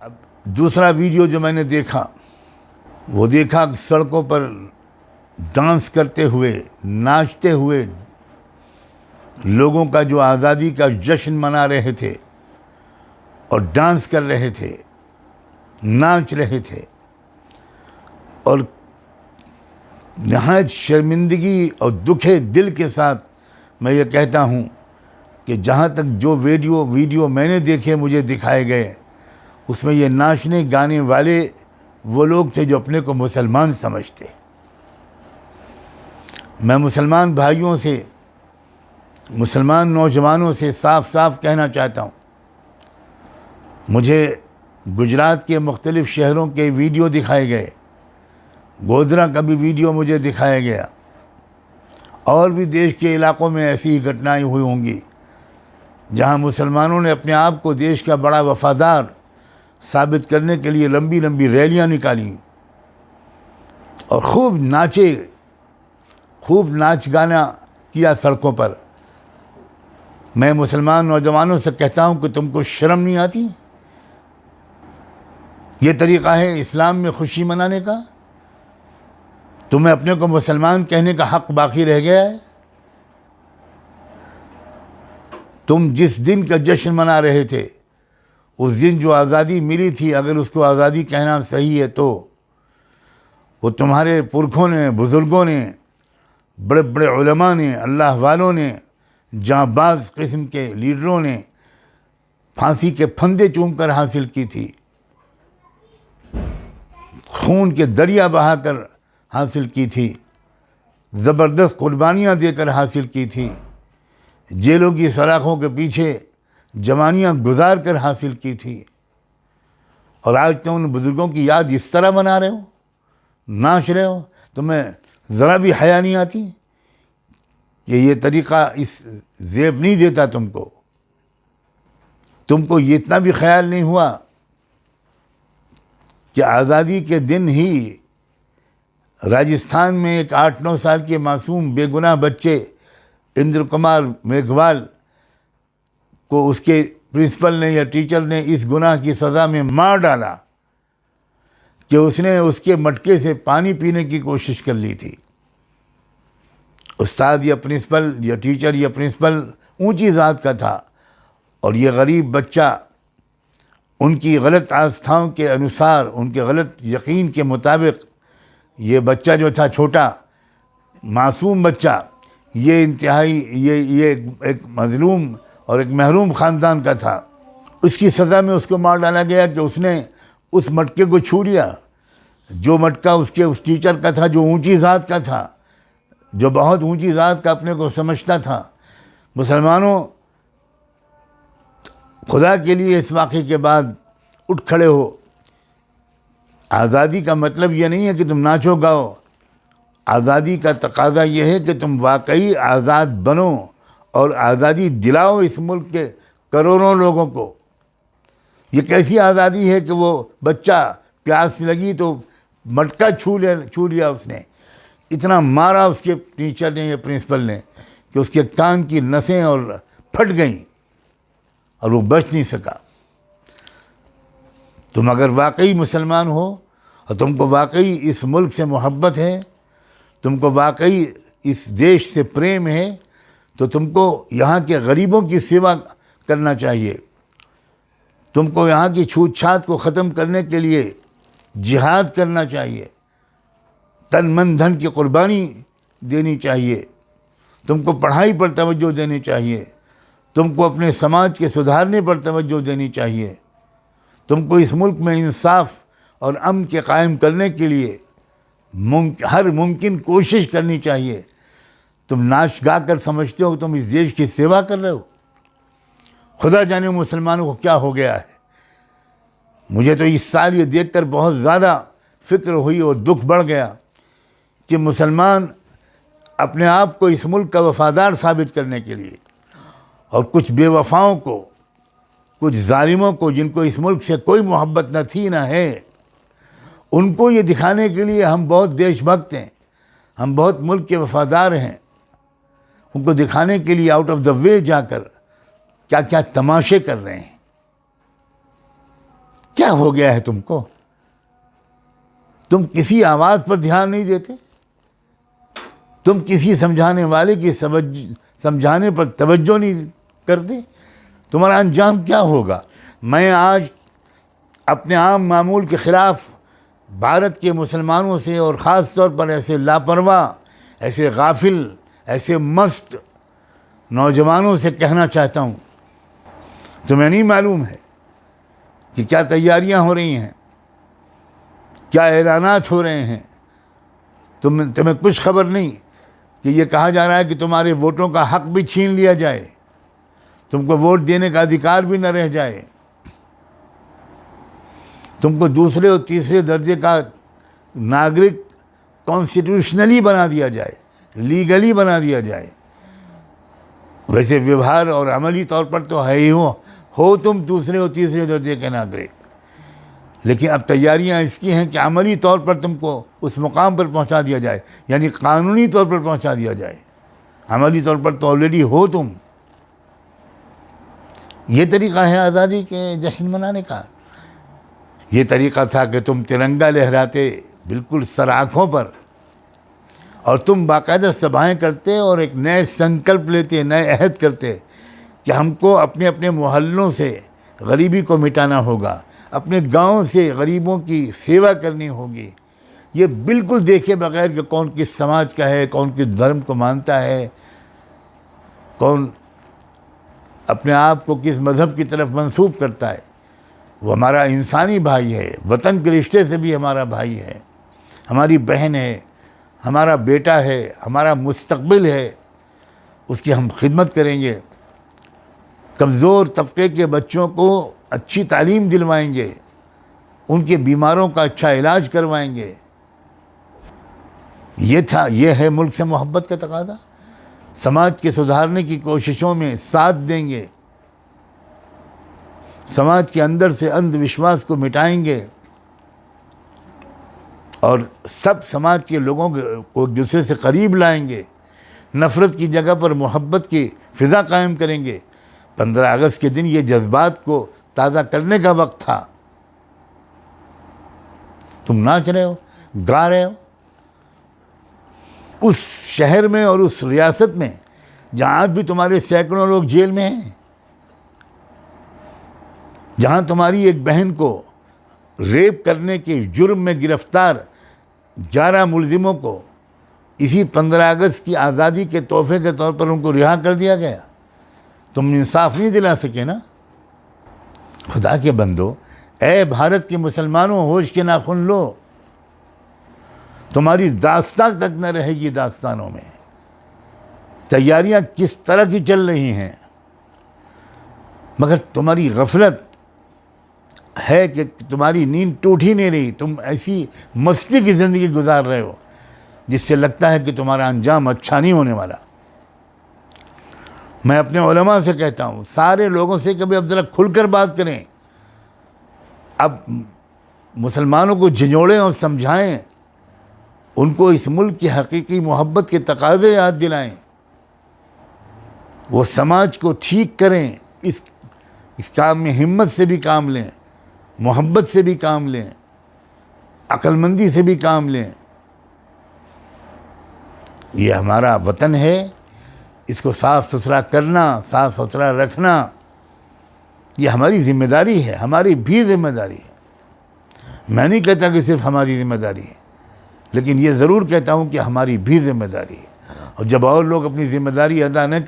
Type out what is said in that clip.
अब दूसरा वीडियो जो मैंने देखा, वो देखा सड़कों पर डांस करते हुए, नाचते हुए लोगों का जो आज़ादी का जश्न मना रहे थे और डांस कर रहे थे, नाच रहे थे। और नहायत शर्मिंदगी और दुखे दिल के साथ मैं ये कहता हूँ कि जहाँ तक जो वीडियो मैंने देखे, मुझे दिखाए गए, उसमें ये नाचने गाने वाले वो लोग थे जो अपने को मुसलमान समझते। मैं मुसलमान भाइयों से, मुसलमान नौजवानों से साफ साफ कहना चाहता हूँ, मुझे गुजरात के मुख्तलिफ़ शहरों के वीडियो दिखाए गए, गोधरा का भी वीडियो मुझे दिखाया गया, और भी देश के इलाक़ों में ऐसी ही घटनाएं हुई होंगी जहां मुसलमानों ने अपने आप को देश का बड़ा वफ़ादार साबित करने के लिए लंबी लंबी रैलियां निकाली और खूब नाचे, खूब नाच गाना किया सड़कों पर। मैं मुसलमान नौजवानों से कहता हूं कि तुमको शर्म नहीं आती? ये तरीक़ा है इस्लाम में खुशी मनाने का? तुम्हें अपने को मुसलमान कहने का हक़ बाकी रह गया है? तुम जिस दिन का जश्न मना रहे थे, उस दिन जो आज़ादी मिली थी, अगर उसको आज़ादी कहना सही है तो वो तुम्हारे पुरखों ने, बुज़ुर्गों ने, बड़े बड़े उलमा ने, अल्लाह वालों ने, जांबाज किस्म के लीडरों ने फांसी के फंदे चूमकर हासिल की थी, खून के दरिया बहाकर हासिल की थी, ज़बरदस्त कुर्बानियाँ देकर हासिल की थी, जेलों की सलाखों के पीछे जवानियाँ गुजार कर हासिल की थी। और आज तुम उन बुज़ुर्गों की याद इस तरह मना रहे हो, नाच रहे हो। तुम्हें ज़रा भी हया नहीं आती कि ये तरीक़ा इस ज़ेब नहीं देता तुमको ये इतना भी ख्याल नहीं हुआ कि आज़ादी के दिन ही राजस्थान में एक 8-9 साल के मासूम बेगुनाह बच्चे इंद्र कुमार मेघवाल को उसके प्रिंसिपल ने या टीचर ने इस गुनाह की सज़ा में मार डाला कि उसने उसके मटके से पानी पीने की कोशिश कर ली थी। उस्ताद या प्रिंसिपल या टीचर या प्रिंसिपल ऊंची ज़ात का था और ये गरीब बच्चा उनकी गलत आस्थाओं के अनुसार, उनके गलत यकीन के मुताबिक, ये बच्चा जो था, छोटा मासूम बच्चा, ये इंतहाई ये एक मजलूम और एक महरूम ख़ानदान का था। उसकी सज़ा में उसको मार डाला गया कि उसने उस मटके को छू लिया, जो मटका उसके उस टीचर का था, जो ऊंची ज़ात का था, जो बहुत ऊंची ज़ात का अपने को समझता था। मुसलमानों, खुदा के लिए इस वाक़े के बाद उठ खड़े हो। आज़ादी का मतलब ये नहीं है कि तुम नाचो गाओ, आज़ादी का तकाज़ा ये है कि तुम वाकई आज़ाद बनो और आज़ादी दिलाओ इस मुल्क के करोड़ों लोगों को। ये कैसी आज़ादी है कि वो बच्चा प्यास लगी तो मटका छू लिया उसने, इतना मारा उसके टीचर ने या प्रिंसिपल ने कि उसके कान की नसें और फट गईं और वो बच नहीं सका। तुम अगर वाकई मुसलमान हो और तुमको वाकई इस मुल्क से मोहब्बत है, तुमको वाकई इस देश से प्रेम है, तो तुमको यहाँ के गरीबों की सेवा करना चाहिए। तुमको यहाँ की छूत छात को ख़त्म करने के लिए जिहाद करना चाहिए, तन मन धन की कुर्बानी देनी चाहिए। तुमको पढ़ाई पर तवज्जो देनी चाहिए, तुमको अपने समाज के सुधारने पर तवज्जो देनी चाहिए, तुमको इस मुल्क में इंसाफ और अमन के कायम करने के लिए हर मुमकिन कोशिश करनी चाहिए। तुम नाच गा कर समझते हो तुम इस देश की सेवा कर रहे हो। खुदा जाने मुसलमानों को क्या हो गया है। मुझे तो इस साल ये देखकर बहुत ज़्यादा फ़िक्र हुई और दुख बढ़ गया कि मुसलमान अपने आप को इस मुल्क का वफ़ादार साबित करने के लिए और कुछ बेवफाओं को, कुछ जालिमों को, जिनको इस मुल्क से कोई मोहब्बत न थी न है, उनको ये दिखाने के लिए हम बहुत देशभक्त हैं, हम बहुत मुल्क के वफ़ादार हैं, उनको दिखाने के लिए आउट ऑफ द वे जाकर क्या क्या तमाशे कर रहे हैं। क्या हो गया है तुमको? तुम किसी आवाज़ पर ध्यान नहीं देते, तुम किसी समझाने वाले की समझाने पर तवज्जो नहीं करते, तुम्हारा अंजाम क्या होगा? मैं आज अपने आम मामूल के ख़िलाफ़ भारत के मुसलमानों से और ख़ास तौर पर ऐसे लापरवाह, ऐसे गाफिल, ऐसे मस्त नौजवानों से कहना चाहता हूँ, तुम्हें नहीं मालूम है कि क्या तैयारियां हो रही हैं, क्या ऐलानात हो रहे हैं? तुम्हें कुछ खबर नहीं कि ये कहा जा रहा है कि तुम्हारे वोटों का हक भी छीन लिया जाए, तुमको वोट देने का अधिकार भी न रह जाए, तुमको दूसरे और तीसरे दर्जे का नागरिक कॉन्स्टिट्यूशनली बना दिया जाए, लीगली बना दिया जाए। वैसे व्यवहार और अमली तौर पर तो है ही हो तुम दूसरे और तीसरे दर्जे के नागरिक, लेकिन अब तैयारियां इसकी हैं कि अमली तौर पर तुमको उस मुकाम पर पहुंचा दिया जाए, यानी कानूनी तौर पर पहुंचा दिया जाए। अमली तौर पर तो ऑलरेडी हो तुम। ये तरीक़ा है आज़ादी के जश्न मनाने का। ये तरीक़ा था कि तुम तिरंगा लहराते बिल्कुल सर आँखों पर, और तुम बाकायदा सभाएं करते और एक नए संकल्प लेते, नए अहद करते कि हमको अपने अपने मोहल्लों से गरीबी को मिटाना होगा, अपने गांव से गरीबों की सेवा करनी होगी। ये बिल्कुल देखे बगैर कि कौन किस समाज का है, कौन किस धर्म को मानता है, कौन अपने आप को किस मज़हब की तरफ मंसूब करता है। वो हमारा इंसानी भाई है, वतन के रिश्ते से भी हमारा भाई है, हमारी बहन है, हमारा बेटा है, हमारा मुस्तकबिल है। उसकी हम खिदमत करेंगे, कमज़ोर तबके के बच्चों को अच्छी तालीम दिलवाएंगे, उनके बीमारों का अच्छा इलाज करवाएंगे। ये है मुल्क से मोहब्बत का तकाज़ा। समाज के सुधारने की कोशिशों में साथ देंगे, समाज के अंदर से अंधविश्वास को मिटाएंगे और सब समाज के लोगों को एक दूसरे से करीब लाएंगे। नफ़रत की जगह पर मोहब्बत की फ़िज़ा कायम करेंगे। 15 अगस्त के दिन ये जज्बात को ताज़ा करने का वक्त था। तुम नाच रहे हो, गा रहे हो उस शहर में और उस रियासत में जहाँ आज भी तुम्हारे सैकड़ों लोग जेल में हैं, जहाँ तुम्हारी एक बहन को रेप करने के जुर्म में गिरफ्तार 11 मुलजिमों को इसी 15 अगस्त की आज़ादी के तोहफे के तौर पर उनको रिहा कर दिया गया। तुम इंसाफ नहीं दिला सके ना? खुदा के बंदो, ए भारत के मुसलमानों, होश के नाखुन लो। तुम्हारी दास्तान तक न रहेगी दास्तानों में। तैयारियां किस तरह की चल रही हैं, मगर तुम्हारी गफलत है कि तुम्हारी नींद टूट ही नहीं रही। तुम ऐसी मस्ती की ज़िंदगी गुजार रहे हो जिससे लगता है कि तुम्हारा अंजाम अच्छा नहीं होने वाला। मैं अपने उलमा से कहता हूँ, सारे लोगों से कभी अब ज़रा खुलकर बात करें। अब मुसलमानों को झिझोड़ें और समझाएं, उनको इस मुल्क की हकीकी मोहब्बत के तकाज़े याद दिलाएं, वो समाज को ठीक करें। इस काम में हिम्मत से भी काम लें, मोहब्बत से भी काम लें, अक्लमंदी से भी काम लें। ये हमारा वतन है, इसको साफ़ सुथरा करना, साफ़ सुथरा रखना, ये हमारी ज़िम्मेदारी है, हमारी भी ज़िम्मेदारी है। मैं नहीं कहता कि सिर्फ हमारी ज़िम्मेदारी है, लेकिन ये ज़रूर कहता हूँ कि हमारी भी ज़िम्मेदारी है। और जब और लोग अपनी ज़िम्मेदारी अदा न